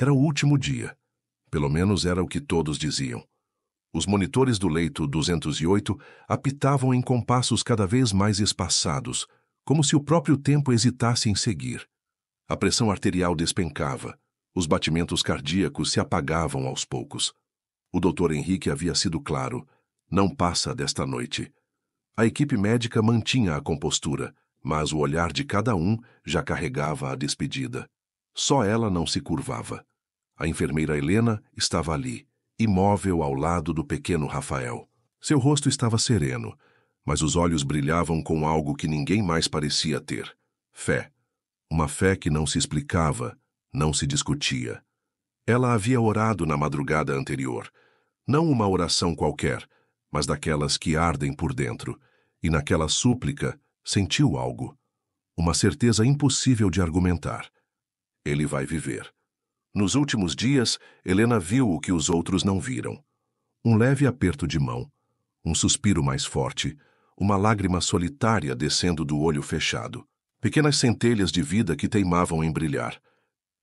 Era o último dia. Pelo menos era o que todos diziam. Os monitores do leito 208 apitavam em compassos cada vez mais espaçados, como se o próprio tempo hesitasse em seguir. A pressão arterial despencava. Os batimentos cardíacos se apagavam aos poucos. O Dr. Henrique havia sido claro: não passa desta noite. A equipe médica mantinha a compostura, mas o olhar de cada um já carregava a despedida. Só ela não se curvava. A enfermeira Helena estava ali, imóvel ao lado do pequeno Rafael. Seu rosto estava sereno, mas os olhos brilhavam com algo que ninguém mais parecia ter: fé. Uma fé que não se explicava, não se discutia. Ela havia orado na madrugada anterior. Não uma oração qualquer, mas daquelas que ardem por dentro. E naquela súplica sentiu algo. Uma certeza impossível de argumentar. Ele vai viver. Nos últimos dias, Helena viu o que os outros não viram. Um leve aperto de mão, um suspiro mais forte, uma lágrima solitária descendo do olho fechado. Pequenas centelhas de vida que teimavam em brilhar.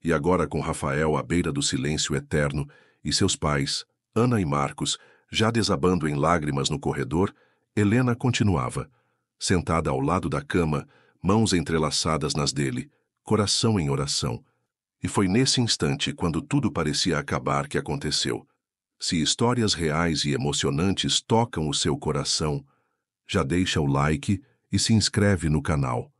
E agora, com Rafael à beira do silêncio eterno e seus pais, Ana e Marcos, já desabando em lágrimas no corredor, Helena continuava, sentada ao lado da cama, mãos entrelaçadas nas dele, coração em oração. E foi nesse instante, quando tudo parecia acabar, que aconteceu. Se histórias reais e emocionantes tocam o seu coração, já deixa o like e se inscreve no canal.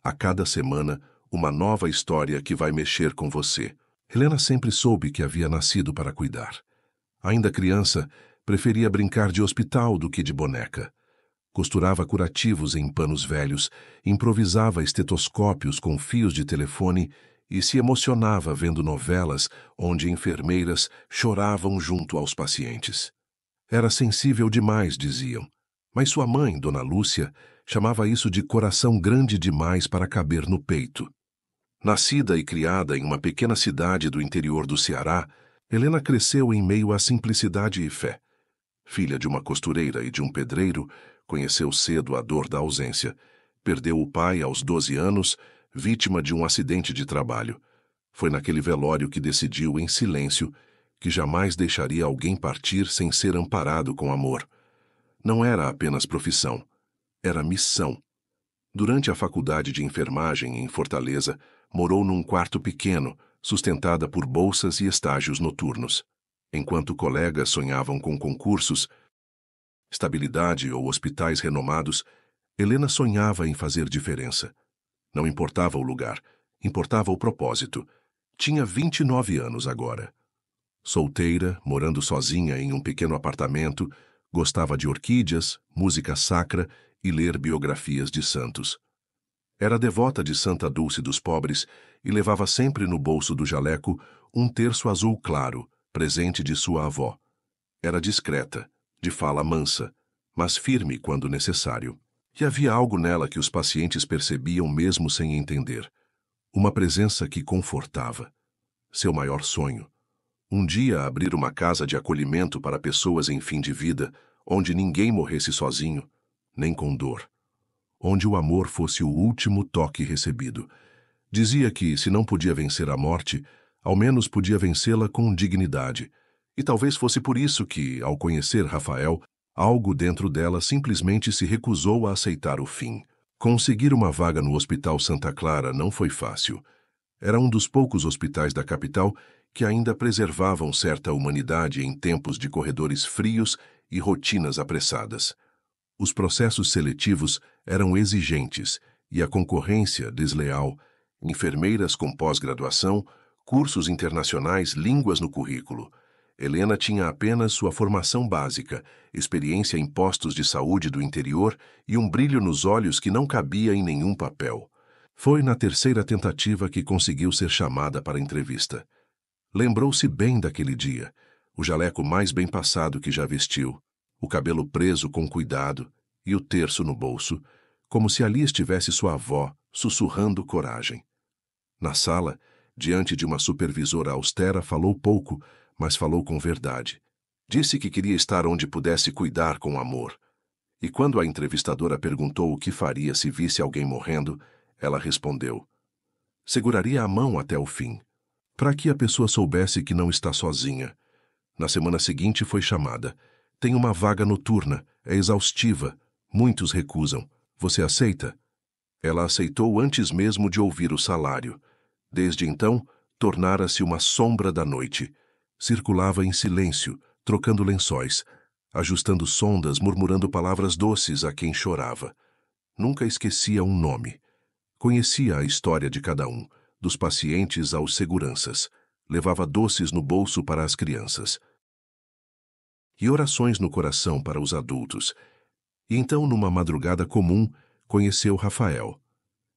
A cada semana, uma nova história que vai mexer com você. Helena sempre soube que havia nascido para cuidar. Ainda criança, preferia brincar de hospital do que de boneca. Costurava curativos em panos velhos, improvisava estetoscópios com fios de telefone e se emocionava vendo novelas onde enfermeiras choravam junto aos pacientes. Era sensível demais, diziam. Mas sua mãe, Dona Lúcia, chamava isso de coração grande demais para caber no peito. Nascida e criada em uma pequena cidade do interior do Ceará, Helena cresceu em meio à simplicidade e fé. Filha de uma costureira e de um pedreiro, conheceu cedo a dor da ausência. Perdeu o pai aos 12 anos, vítima de um acidente de trabalho. Foi naquele velório que decidiu, em silêncio, que jamais deixaria alguém partir sem ser amparado com amor. Não era apenas profissão, era missão. Durante a faculdade de enfermagem em Fortaleza, morou num quarto pequeno, sustentada por bolsas e estágios noturnos. Enquanto colegas sonhavam com concursos, estabilidade ou hospitais renomados, Helena sonhava em fazer diferença. Não importava o lugar, importava o propósito. Tinha 29 anos agora. Solteira, morando sozinha em um pequeno apartamento, gostava de orquídeas, música sacra e ler biografias de santos. Era devota de Santa Dulce dos Pobres e levava sempre no bolso do jaleco um terço azul claro, presente de sua avó. Era discreta, de fala mansa, mas firme quando necessário. E havia algo nela que os pacientes percebiam mesmo sem entender. Uma presença que confortava. Seu maior sonho. Um dia abrir uma casa de acolhimento para pessoas em fim de vida, onde ninguém morresse sozinho, nem com dor. Onde o amor fosse o último toque recebido. Dizia que, se não podia vencer a morte, ao menos podia vencê-la com dignidade. E talvez fosse por isso que, ao conhecer Rafael, algo dentro dela simplesmente se recusou a aceitar o fim. Conseguir uma vaga no Hospital Santa Clara não foi fácil. Era um dos poucos hospitais da capital que ainda preservavam certa humanidade em tempos de corredores frios e rotinas apressadas. Os processos seletivos eram exigentes e a concorrência desleal. Enfermeiras com pós-graduação, cursos internacionais, línguas no currículo. Helena tinha apenas sua formação básica, experiência em postos de saúde do interior e um brilho nos olhos que não cabia em nenhum papel. Foi na terceira tentativa que conseguiu ser chamada para a entrevista. Lembrou-se bem daquele dia, o jaleco mais bem passado que já vestiu, o cabelo preso com cuidado e o terço no bolso, como se ali estivesse sua avó, sussurrando coragem. Na sala, diante de uma supervisora austera, falou pouco, mas falou com verdade. Disse que queria estar onde pudesse cuidar com amor. E quando a entrevistadora perguntou o que faria se visse alguém morrendo, ela respondeu: seguraria a mão até o fim. para que a pessoa soubesse que não está sozinha. Na semana seguinte foi chamada. Tem uma vaga noturna, é exaustiva. Muitos recusam. Você aceita? Ela aceitou antes mesmo de ouvir o salário. Desde então, tornara-se uma sombra da noite. Circulava em silêncio, trocando lençóis, ajustando sondas, murmurando palavras doces a quem chorava. Nunca esquecia um nome. Conhecia a história de cada um, dos pacientes aos seguranças. Levava doces no bolso para as crianças. E orações no coração para os adultos. E então, numa madrugada comum, conheceu Rafael.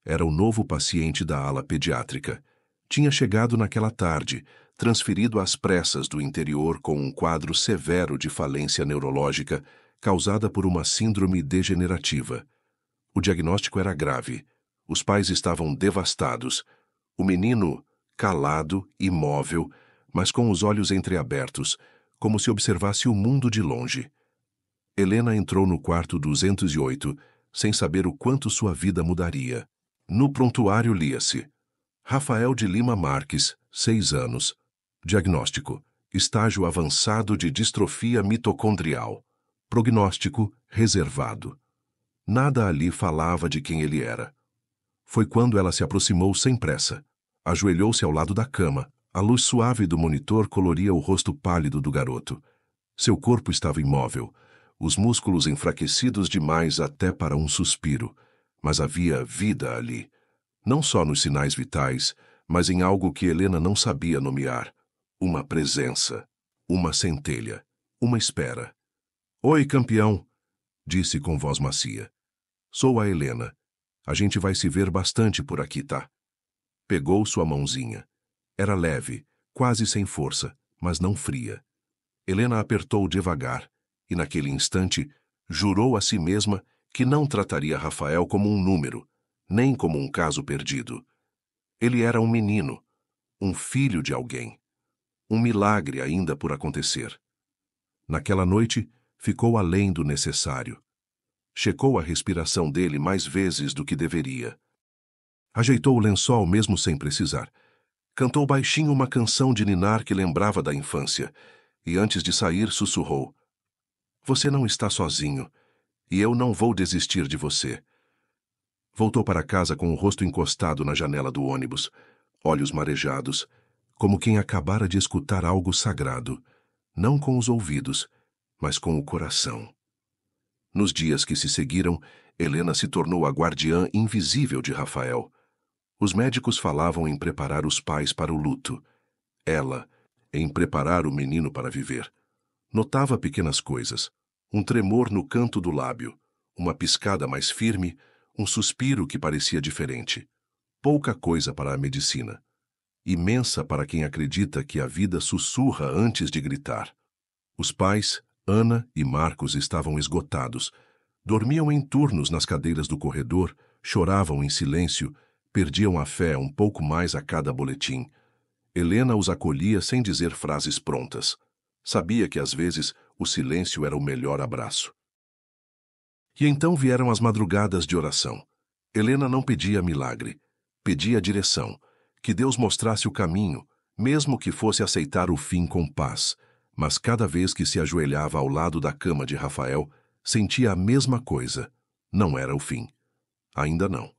Era o novo paciente da ala pediátrica. Tinha chegado naquela tarde, transferido às pressas do interior com um quadro severo de falência neurológica causada por uma síndrome degenerativa. O diagnóstico era grave. Os pais estavam devastados. O menino, calado, imóvel, mas com os olhos entreabertos, como se observasse o mundo de longe. Helena entrou no quarto 208, sem saber o quanto sua vida mudaria. No prontuário lia-se: Rafael de Lima Marques, 6 anos. Diagnóstico: estágio avançado de distrofia mitocondrial. Prognóstico: reservado. Nada ali falava de quem ele era. Foi quando ela se aproximou sem pressa. Ajoelhou-se ao lado da cama. A luz suave do monitor coloria o rosto pálido do garoto. Seu corpo estava imóvel, os músculos enfraquecidos demais até para um suspiro. Mas havia vida ali. Não só nos sinais vitais, mas em algo que Helena não sabia nomear. Uma presença. Uma centelha. Uma espera. Oi, campeão, disse com voz macia. Sou a Helena. A gente vai se ver bastante por aqui, tá? Pegou sua mãozinha. Era leve, quase sem força, mas não fria. Helena apertou devagar, e naquele instante, jurou a si mesma que não trataria Rafael como um número, nem como um caso perdido. Ele era um menino, um filho de alguém. Um milagre ainda por acontecer. Naquela noite, ficou além do necessário. Checou a respiração dele mais vezes do que deveria. Ajeitou o lençol mesmo sem precisar. Cantou baixinho uma canção de ninar que lembrava da infância, e antes de sair sussurrou: Você não está sozinho, e eu não vou desistir de você. Voltou para casa com o rosto encostado na janela do ônibus, olhos marejados, como quem acabara de escutar algo sagrado, não com os ouvidos, mas com o coração. Nos dias que se seguiram, Helena se tornou a guardiã invisível de Rafael. Os médicos falavam em preparar os pais para o luto. Ela, em preparar o menino para viver. Notava pequenas coisas. Um tremor no canto do lábio, uma piscada mais firme, um suspiro que parecia diferente. Pouca coisa para a medicina. Imensa para quem acredita que a vida sussurra antes de gritar. Os pais, Ana e Marcos, estavam esgotados. Dormiam em turnos nas cadeiras do corredor, choravam em silêncio, perdiam a fé um pouco mais a cada boletim. Helena os acolhia sem dizer frases prontas. Sabia que às vezes o silêncio era o melhor abraço. E então vieram as madrugadas de oração. Helena não pedia milagre, pedia direção, que Deus mostrasse o caminho, mesmo que fosse aceitar o fim com paz. Mas cada vez que se ajoelhava ao lado da cama de Rafael, sentia a mesma coisa. Não era o fim. Ainda não.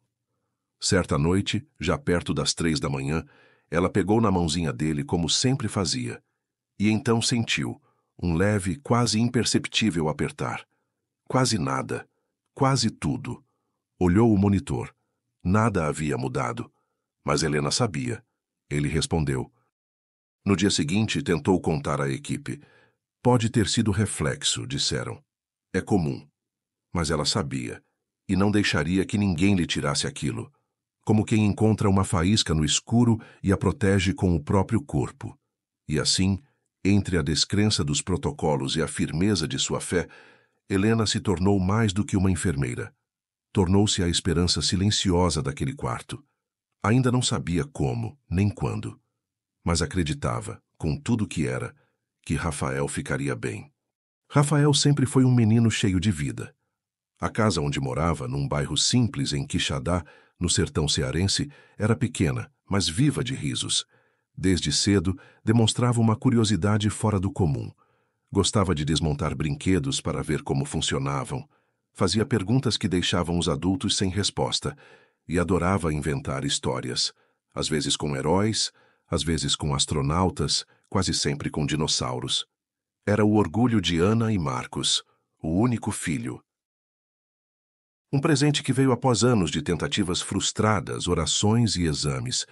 Certa noite, já perto das 3 da manhã, ela pegou na mãozinha dele como sempre fazia. E então sentiu um leve, quase imperceptível apertar. Quase nada. Quase tudo. Olhou o monitor. Nada havia mudado. Mas Helena sabia. Ele respondeu. No dia seguinte, tentou contar à equipe. Pode ter sido reflexo, disseram. É comum. Mas ela sabia. E não deixaria que ninguém lhe tirasse aquilo. Como quem encontra uma faísca no escuro e a protege com o próprio corpo. E assim, entre a descrença dos protocolos e a firmeza de sua fé, Helena se tornou mais do que uma enfermeira. Tornou-se a esperança silenciosa daquele quarto. Ainda não sabia como, nem quando. Mas acreditava, com tudo que era, que Rafael ficaria bem. Rafael sempre foi um menino cheio de vida. A casa onde morava, num bairro simples em Quixadá, no sertão cearense, era pequena, mas viva de risos. Desde cedo, demonstrava uma curiosidade fora do comum. Gostava de desmontar brinquedos para ver como funcionavam. Fazia perguntas que deixavam os adultos sem resposta e adorava inventar histórias, às vezes com heróis, às vezes com astronautas, quase sempre com dinossauros. Era o orgulho de Ana e Marcos, o único filho. Um presente que veio após anos de tentativas frustradas, orações e exames.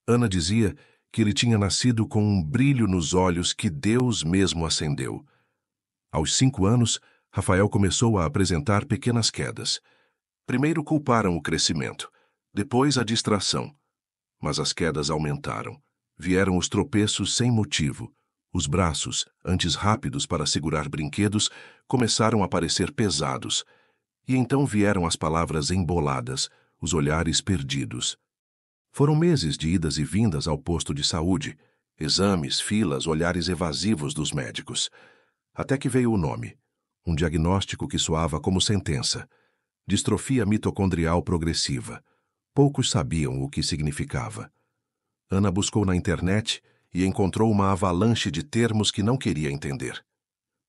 Ana dizia que ele tinha nascido com um brilho nos olhos que Deus mesmo acendeu. Aos 5 anos, Rafael começou a apresentar pequenas quedas. Primeiro culparam o crescimento, depois a distração. Mas as quedas aumentaram. Vieram os tropeços sem motivo. Os braços, antes rápidos para segurar brinquedos, começaram a parecer pesados. E então vieram as palavras emboladas, os olhares perdidos. Foram meses de idas e vindas ao posto de saúde, exames, filas, olhares evasivos dos médicos. Até que veio o nome, um diagnóstico que soava como sentença. Distrofia mitocondrial progressiva. Poucos sabiam o que significava. Ana buscou na internet e encontrou uma avalanche de termos que não queria entender.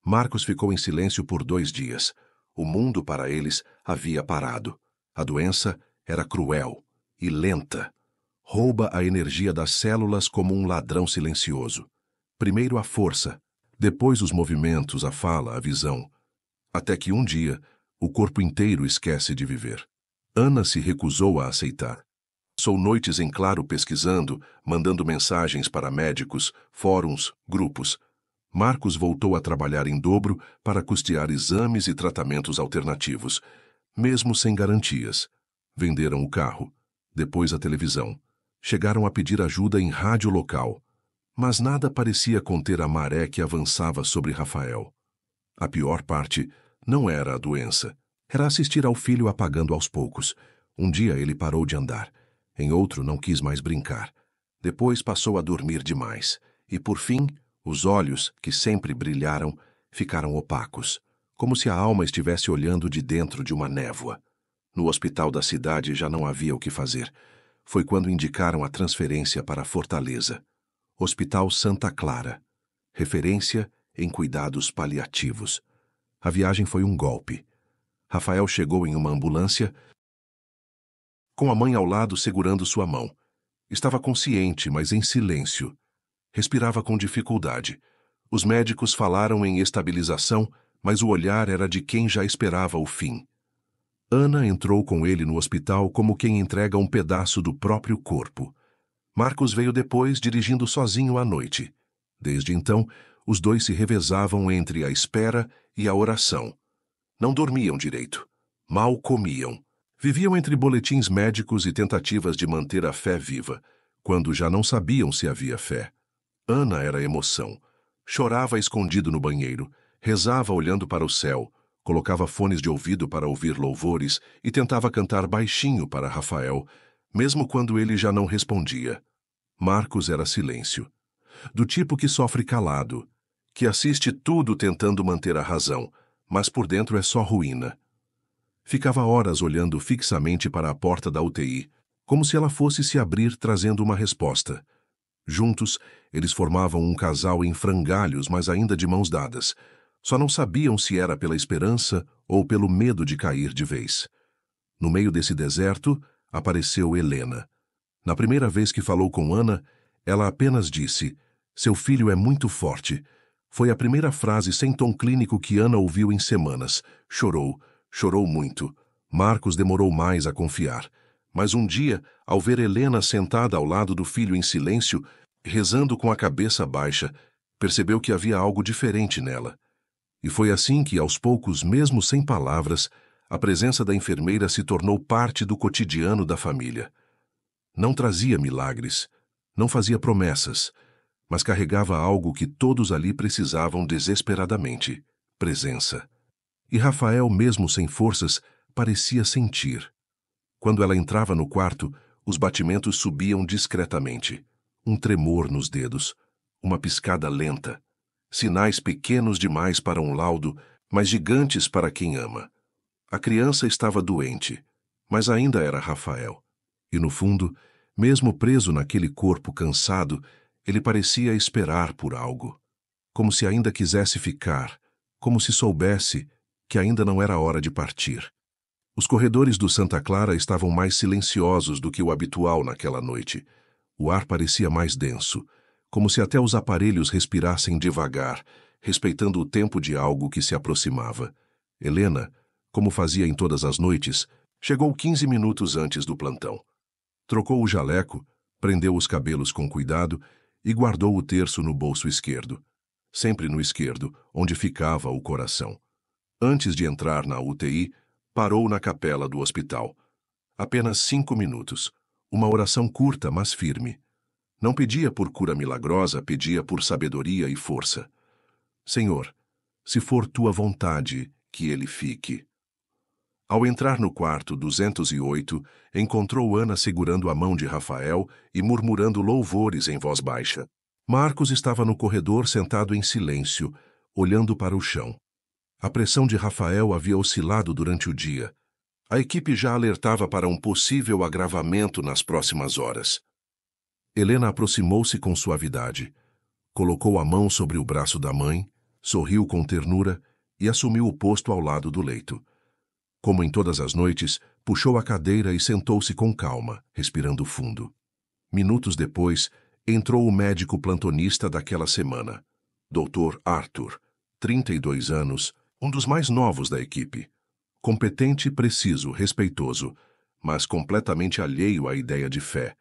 Marcos ficou em silêncio por 2 dias. O mundo para eles havia parado. A doença era cruel e lenta. Rouba a energia das células como um ladrão silencioso. Primeiro a força, depois os movimentos, a fala, a visão. Até que um dia, o corpo inteiro esquece de viver. Ana se recusou a aceitar. Passou noites em claro pesquisando, mandando mensagens para médicos, fóruns, grupos. Marcos voltou a trabalhar em dobro para custear exames e tratamentos alternativos, mesmo sem garantias. Venderam o carro, depois a televisão. Chegaram a pedir ajuda em rádio local. Mas nada parecia conter a maré que avançava sobre Rafael. A pior parte não era a doença. Era assistir ao filho apagando aos poucos. Um dia ele parou de andar. Em outro não quis mais brincar. Depois passou a dormir demais. E por fim, os olhos, que sempre brilharam, ficaram opacos, como se a alma estivesse olhando de dentro de uma névoa. No hospital da cidade já não havia o que fazer. Foi quando indicaram a transferência para Fortaleza. Hospital Santa Clara. Referência em cuidados paliativos. A viagem foi um golpe. Rafael chegou em uma ambulância, com a mãe ao lado segurando sua mão. Estava consciente, mas em silêncio. Respirava com dificuldade. Os médicos falaram em estabilização, mas o olhar era de quem já esperava o fim. Ana entrou com ele no hospital como quem entrega um pedaço do próprio corpo. Marcos veio depois, dirigindo sozinho à noite. Desde então, os dois se revezavam entre a espera e a oração. Não dormiam direito. Mal comiam. Viviam entre boletins médicos e tentativas de manter a fé viva, quando já não sabiam se havia fé. Ana era emoção. Chorava escondido no banheiro, rezava olhando para o céu, colocava fones de ouvido para ouvir louvores e tentava cantar baixinho para Rafael, mesmo quando ele já não respondia. Marcos era silêncio. Do tipo que sofre calado, que assiste tudo tentando manter a razão, mas por dentro é só ruína. Ficava horas olhando fixamente para a porta da UTI, como se ela fosse se abrir trazendo uma resposta. Juntos, eles formavam um casal em frangalhos, mas ainda de mãos dadas. Só não sabiam se era pela esperança ou pelo medo de cair de vez. No meio desse deserto, apareceu Helena. Na primeira vez que falou com Ana, ela apenas disse: "Seu filho é muito forte." Foi a primeira frase sem tom clínico que Ana ouviu em semanas. Chorou muito. Marcos demorou mais a confiar. Mas um dia, ao ver Helena sentada ao lado do filho em silêncio, rezando com a cabeça baixa, percebeu que havia algo diferente nela. E foi assim que, aos poucos, mesmo sem palavras, a presença da enfermeira se tornou parte do cotidiano da família. Não trazia milagres, não fazia promessas, mas carregava algo que todos ali precisavam desesperadamente: presença. E Rafael, mesmo sem forças, parecia sentir. Quando ela entrava no quarto, os batimentos subiam discretamente. Um tremor nos dedos, uma piscada lenta. Sinais pequenos demais para um laudo, mas gigantes para quem ama. A criança estava doente, mas ainda era Rafael. E no fundo, mesmo preso naquele corpo cansado, Ele parecia esperar por algo, como se ainda quisesse ficar, como se soubesse que ainda não era hora de partir. Os corredores do Santa Clara estavam mais silenciosos do que o habitual naquela noite. O ar parecia mais denso, como se até os aparelhos respirassem devagar, respeitando o tempo de algo que se aproximava. Helena, como fazia em todas as noites, chegou 15 minutos antes do plantão. Trocou o jaleco, prendeu os cabelos com cuidado e guardou o terço no bolso esquerdo, sempre no esquerdo, onde ficava o coração. Antes de entrar na UTI, parou na capela do hospital. Apenas 5 minutos. Uma oração curta, mas firme. Não pedia por cura milagrosa, pedia por sabedoria e força. Senhor, se for tua vontade, que ele fique. Ao entrar no quarto 208, encontrou Ana segurando a mão de Rafael e murmurando louvores em voz baixa. Marcos estava no corredor sentado em silêncio, olhando para o chão. A pressão de Rafael havia oscilado durante o dia. A equipe já alertava para um possível agravamento nas próximas horas. Helena aproximou-se com suavidade, colocou a mão sobre o braço da mãe, sorriu com ternura e assumiu o posto ao lado do leito. Como em todas as noites, puxou a cadeira e sentou-se com calma, respirando fundo. Minutos depois, entrou o médico plantonista daquela semana, Dr. Arthur, 32 anos, um dos mais novos da equipe. Competente, preciso, respeitoso, mas completamente alheio à ideia de fé.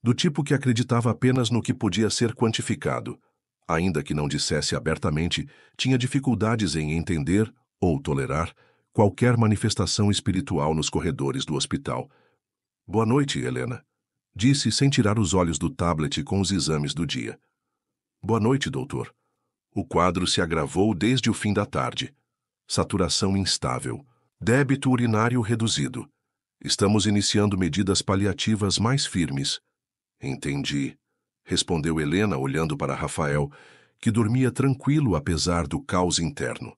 Do tipo que acreditava apenas no que podia ser quantificado. Ainda que não dissesse abertamente, tinha dificuldades em entender, ou tolerar, qualquer manifestação espiritual nos corredores do hospital. Boa noite, Helena, disse sem tirar os olhos do tablet com os exames do dia. Boa noite, doutor. O quadro se agravou desde o fim da tarde. Saturação instável. Débito urinário reduzido. Estamos iniciando medidas paliativas mais firmes. Entendi, respondeu Helena olhando para Rafael, que dormia tranquilo apesar do caos interno.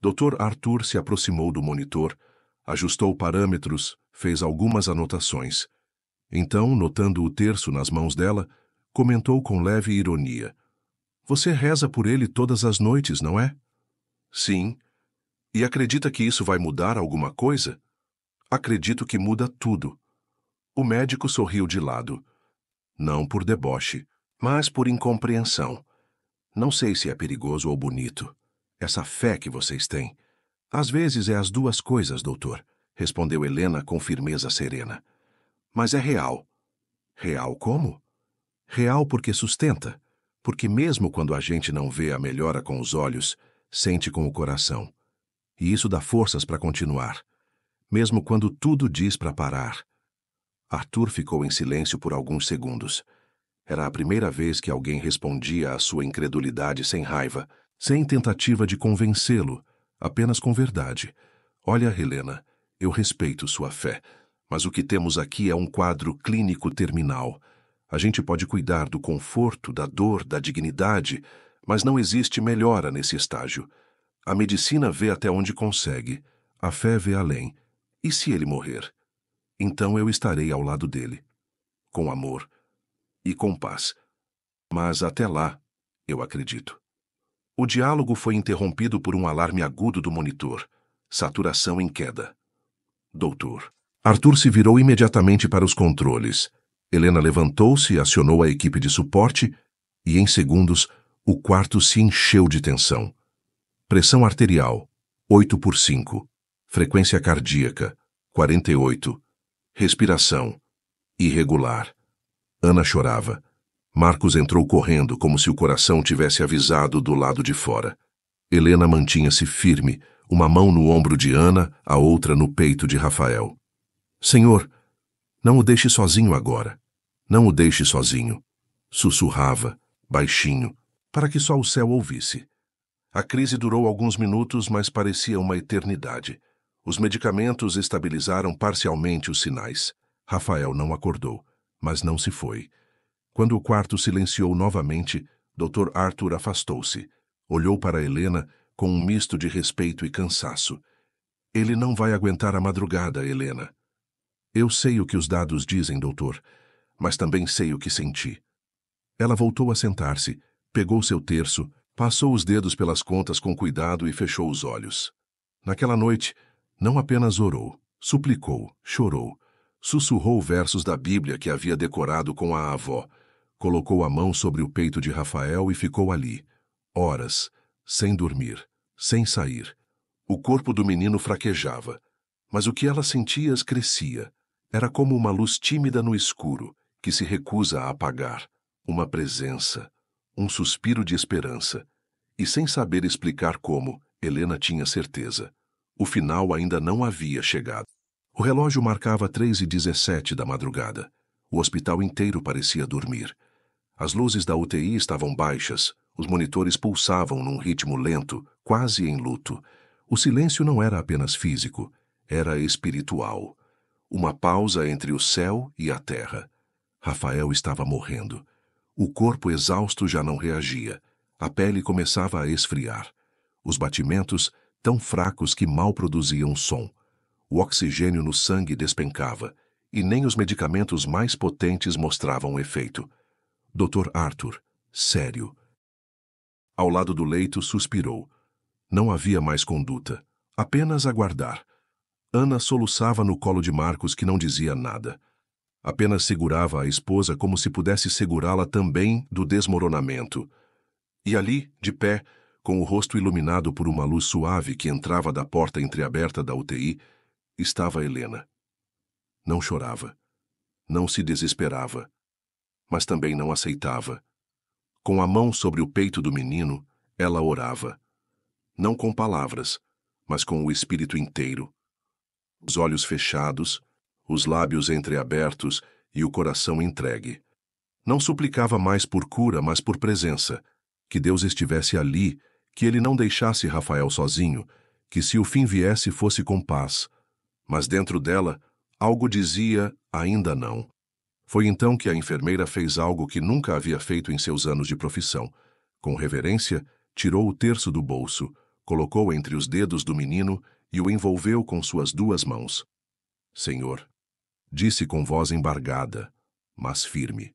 Dr. Arthur se aproximou do monitor, ajustou parâmetros, fez algumas anotações. Então, notando o terço nas mãos dela, comentou com leve ironia. Você reza por ele todas as noites, não é? Sim. E acredita que isso vai mudar alguma coisa? Acredito que muda tudo. O médico sorriu de lado. Não por deboche, mas por incompreensão. Não sei se é perigoso ou bonito. Essa fé que vocês têm. Às vezes é as duas coisas, doutor, respondeu Helena com firmeza serena. Mas é real. Real como? Real porque sustenta. Porque mesmo quando a gente não vê a melhora com os olhos, sente com o coração. E isso dá forças para continuar. Mesmo quando tudo diz para parar. Arthur ficou em silêncio por alguns segundos. Era a primeira vez que alguém respondia à sua incredulidade sem raiva, sem tentativa de convencê-lo, apenas com verdade. Olha, Helena, eu respeito sua fé, mas o que temos aqui é um quadro clínico terminal. A gente pode cuidar do conforto, da dor, da dignidade, mas não existe melhora nesse estágio. A medicina vê até onde consegue, a fé vê além. E se ele morrer? Então eu estarei ao lado dele, com amor e com paz. Mas até lá, eu acredito. O diálogo foi interrompido por um alarme agudo do monitor. Saturação em queda. Doutor. Arthur se virou imediatamente para os controles. Helena levantou-se e acionou a equipe de suporte e, em segundos, o quarto se encheu de tensão. Pressão arterial, 8/5. Frequência cardíaca, 48. Respiração, irregular. Ana chorava. Marcos entrou correndo, como se o coração tivesse avisado do lado de fora. Helena mantinha-se firme, uma mão no ombro de Ana, a outra no peito de Rafael. Senhor, não o deixe sozinho agora. Não o deixe sozinho. Sussurrava, baixinho, para que só o céu ouvisse. A crise durou alguns minutos, mas parecia uma eternidade. Os medicamentos estabilizaram parcialmente os sinais. Rafael não acordou, mas não se foi. Quando o quarto silenciou novamente, Dr. Arthur afastou-se. Olhou para Helena com um misto de respeito e cansaço. Ele não vai aguentar a madrugada, Helena. Eu sei o que os dados dizem, doutor, mas também sei o que senti. Ela voltou a sentar-se, pegou seu terço, passou os dedos pelas contas com cuidado e fechou os olhos. Naquela noite, não apenas orou, suplicou, chorou, sussurrou versos da Bíblia que havia decorado com a avó, colocou a mão sobre o peito de Rafael e ficou ali, horas, sem dormir, sem sair. O corpo do menino fraquejava, mas o que ela sentia crescia. Era como uma luz tímida no escuro, que se recusa a apagar. Uma presença, um suspiro de esperança. E sem saber explicar como, Helena tinha certeza. O final ainda não havia chegado. O relógio marcava 3h17 da madrugada. O hospital inteiro parecia dormir. As luzes da UTI estavam baixas, os monitores pulsavam num ritmo lento, quase em luto. O silêncio não era apenas físico, era espiritual. Uma pausa entre o céu e a terra. Rafael estava morrendo. O corpo exausto já não reagia. A pele começava a esfriar. Os batimentos, tão fracos que mal produziam som. O oxigênio no sangue despencava, e nem os medicamentos mais potentes mostravam efeito. Dr. Arthur, sério. Ao lado do leito, suspirou. Não havia mais conduta, apenas aguardar. Ana soluçava no colo de Marcos, que não dizia nada. Apenas segurava a esposa como se pudesse segurá-la também do desmoronamento. E ali, de pé, com o rosto iluminado por uma luz suave que entrava da porta entreaberta da UTI, estava Helena. Não chorava. Não se desesperava. Mas também não aceitava. Com a mão sobre o peito do menino, ela orava. Não com palavras, mas com o espírito inteiro. Os olhos fechados, os lábios entreabertos e o coração entregue. Não suplicava mais por cura, mas por presença. Que Deus estivesse ali, que ele não deixasse Rafael sozinho, que se o fim viesse fosse com paz. Mas dentro dela, algo dizia ainda não. Foi então que a enfermeira fez algo que nunca havia feito em seus anos de profissão. Com reverência, tirou o terço do bolso, colocou entre os dedos do menino e o envolveu com suas 2 mãos. Senhor, disse com voz embargada, mas firme.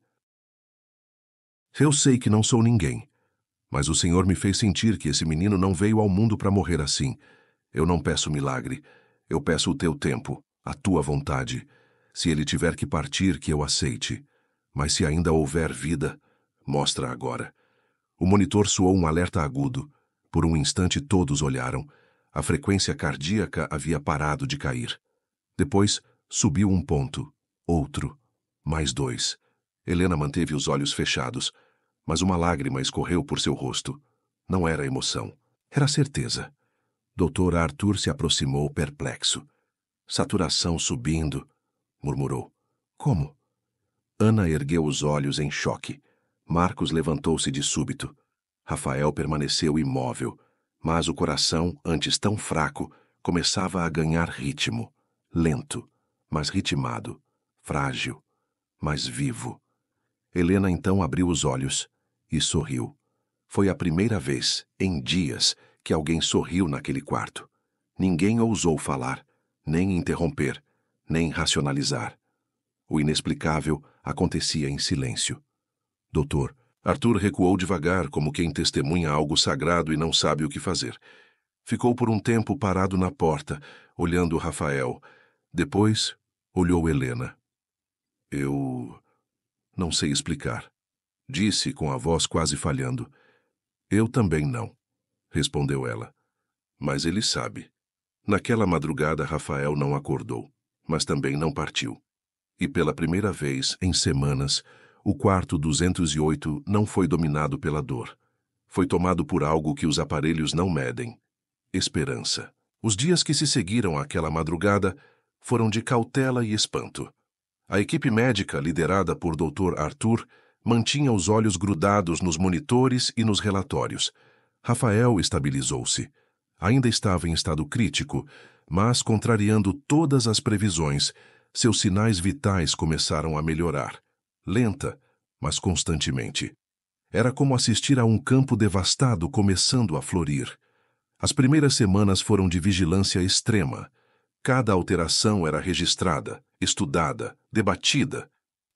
Eu sei que não sou ninguém, mas o Senhor me fez sentir que esse menino não veio ao mundo para morrer assim. Eu não peço milagre, eu peço o teu tempo, a tua vontade. Se ele tiver que partir, que eu aceite. Mas se ainda houver vida, mostra agora. O monitor soou um alerta agudo. Por um instante todos olharam. A frequência cardíaca havia parado de cair. Depois, subiu um ponto. Outro. Mais 2. Helena manteve os olhos fechados, mas uma lágrima escorreu por seu rosto. Não era emoção. Era certeza. Dr. Arthur se aproximou perplexo. Saturação subindo, murmurou. Como? Ana ergueu os olhos em choque. Marcos levantou-se de súbito. Rafael permaneceu imóvel, mas o coração, antes tão fraco, começava a ganhar ritmo. Lento, mas ritmado. Frágil, mas vivo. Helena então abriu os olhos e sorriu. Foi a primeira vez, em dias, que alguém sorriu naquele quarto. Ninguém ousou falar, nem interromper, nem racionalizar. O inexplicável acontecia em silêncio. Doutor, Arthur recuou devagar, como quem testemunha algo sagrado e não sabe o que fazer. Ficou por um tempo parado na porta, olhando Rafael. Depois, olhou Helena. Eu não sei explicar, disse com a voz quase falhando. Eu também não, respondeu ela. Mas ele sabe. Naquela madrugada, Rafael não acordou, mas também não partiu. E pela primeira vez, em semanas, o quarto 208 não foi dominado pela dor. Foi tomado por algo que os aparelhos não medem. Esperança. Os dias que se seguiram àquela madrugada foram de cautela e espanto. A equipe médica, liderada por Dr. Arthur, mantinha os olhos grudados nos monitores e nos relatórios. Rafael estabilizou-se. Ainda estava em estado crítico, mas, contrariando todas as previsões, seus sinais vitais começaram a melhorar. Lenta, mas constantemente. Era como assistir a um campo devastado começando a florir. As primeiras semanas foram de vigilância extrema. Cada alteração era registrada, estudada, debatida.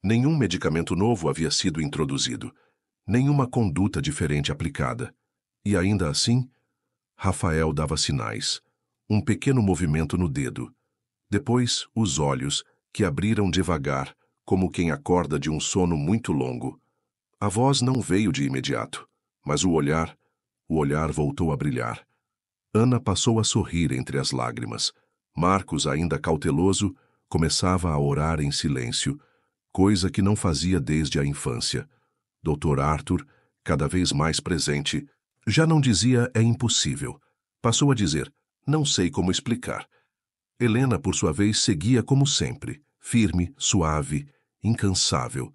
Nenhum medicamento novo havia sido introduzido. Nenhuma conduta diferente aplicada. E ainda assim, Rafael dava sinais. Um pequeno movimento no dedo. Depois, os olhos, que abriram devagar, como quem acorda de um sono muito longo. A voz não veio de imediato, mas o olhar voltou a brilhar. Ana passou a sorrir entre as lágrimas. Marcos, ainda cauteloso, começava a orar em silêncio, coisa que não fazia desde a infância. Dr. Arthur, cada vez mais presente, já não dizia é impossível. Passou a dizer, não sei como explicar. Helena, por sua vez, seguia como sempre, firme, suave, incansável.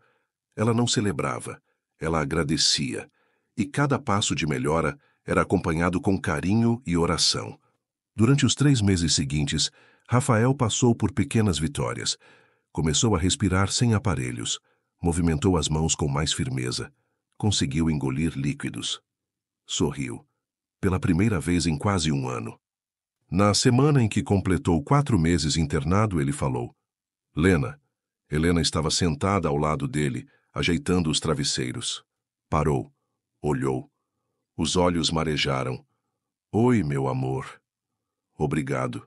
Ela não celebrava, ela agradecia, e cada passo de melhora era acompanhado com carinho e oração. Durante os 3 meses seguintes, Rafael passou por pequenas vitórias. Começou a respirar sem aparelhos, movimentou as mãos com mais firmeza, conseguiu engolir líquidos. Sorriu, pela primeira vez em quase um ano. Na semana em que completou 4 meses internado, ele falou, Lena. Helena estava sentada ao lado dele, ajeitando os travesseiros. Parou, olhou. Os olhos marejaram. Oi, meu amor. Obrigado.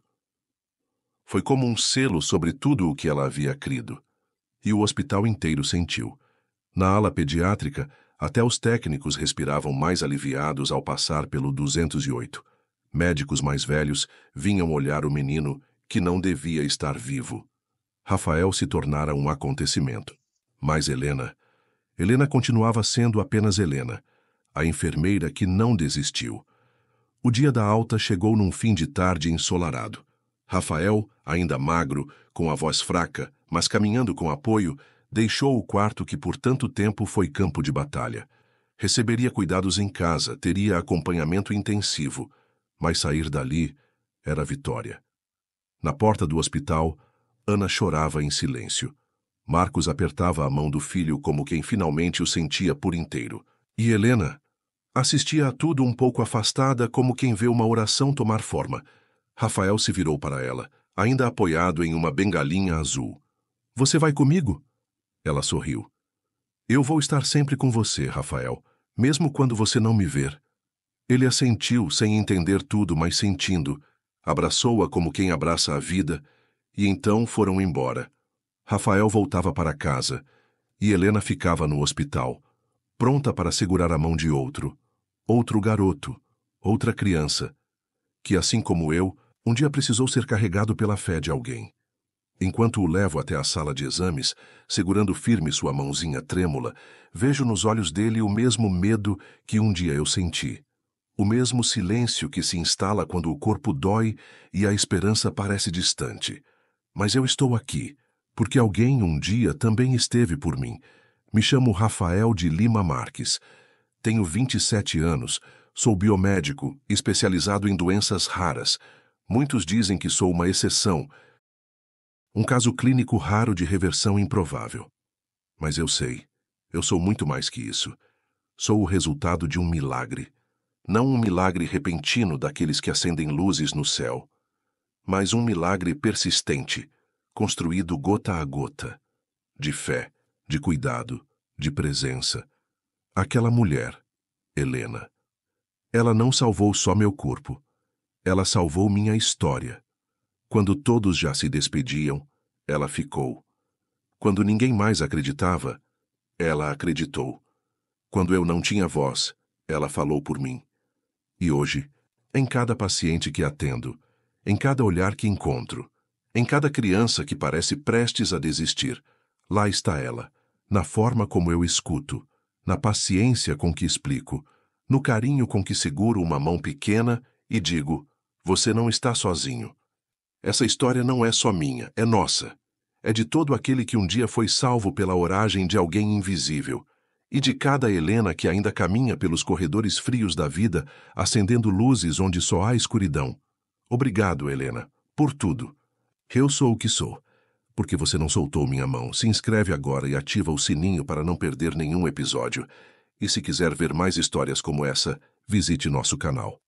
Foi como um selo sobre tudo o que ela havia crido. E o hospital inteiro sentiu. Na ala pediátrica, até os técnicos respiravam mais aliviados ao passar pelo 208. Médicos mais velhos vinham olhar o menino que não devia estar vivo. Rafael se tornara um acontecimento. Mas Helena continuava sendo apenas Helena, a enfermeira que não desistiu. O dia da alta chegou num fim de tarde ensolarado. Rafael, ainda magro, com a voz fraca, mas caminhando com apoio, deixou o quarto que por tanto tempo foi campo de batalha. Receberia cuidados em casa, teria acompanhamento intensivo, mas sair dali era vitória. Na porta do hospital, Ana chorava em silêncio. Marcos apertava a mão do filho como quem finalmente o sentia por inteiro. E Helena assistia a tudo um pouco afastada, como quem vê uma oração tomar forma. Rafael se virou para ela, ainda apoiado em uma bengalinha azul. Você vai comigo? Ela sorriu. Eu vou estar sempre com você, Rafael, mesmo quando você não me ver. Ele assentiu, sem entender tudo, mas sentindo. Abraçou-a como quem abraça a vida, e então foram embora. Rafael voltava para casa, e Helena ficava no hospital, pronta para segurar a mão de outro garoto, outra criança, que, assim como eu, um dia precisou ser carregado pela fé de alguém. Enquanto o levo até a sala de exames, segurando firme sua mãozinha trêmula, vejo nos olhos dele o mesmo medo que um dia eu senti. O mesmo silêncio que se instala quando o corpo dói e a esperança parece distante. Mas eu estou aqui, porque alguém um dia também esteve por mim. Me chamo Rafael de Lima Marques. Tenho 27 anos, sou biomédico, especializado em doenças raras. Muitos dizem que sou uma exceção, um caso clínico raro de reversão improvável. Mas eu sei, eu sou muito mais que isso. Sou o resultado de um milagre. Não um milagre repentino daqueles que acendem luzes no céu, mas um milagre persistente, construído gota a gota, de fé, de cuidado, de presença. Aquela mulher, Helena. Ela não salvou só meu corpo, ela salvou minha história. Quando todos já se despediam, ela ficou. Quando ninguém mais acreditava, ela acreditou. Quando eu não tinha voz, ela falou por mim. E hoje, em cada paciente que atendo, em cada olhar que encontro, em cada criança que parece prestes a desistir, lá está ela, na forma como eu escuto, na paciência com que explico, no carinho com que seguro uma mão pequena e digo, você não está sozinho. Essa história não é só minha, é nossa. É de todo aquele que um dia foi salvo pela oragem de alguém invisível, e de cada Helena que ainda caminha pelos corredores frios da vida, acendendo luzes onde só há escuridão. Obrigado, Helena, por tudo. Eu sou o que sou. Porque você não soltou minha mão, se inscreve agora e ativa o sininho para não perder nenhum episódio. E se quiser ver mais histórias como essa, visite nosso canal.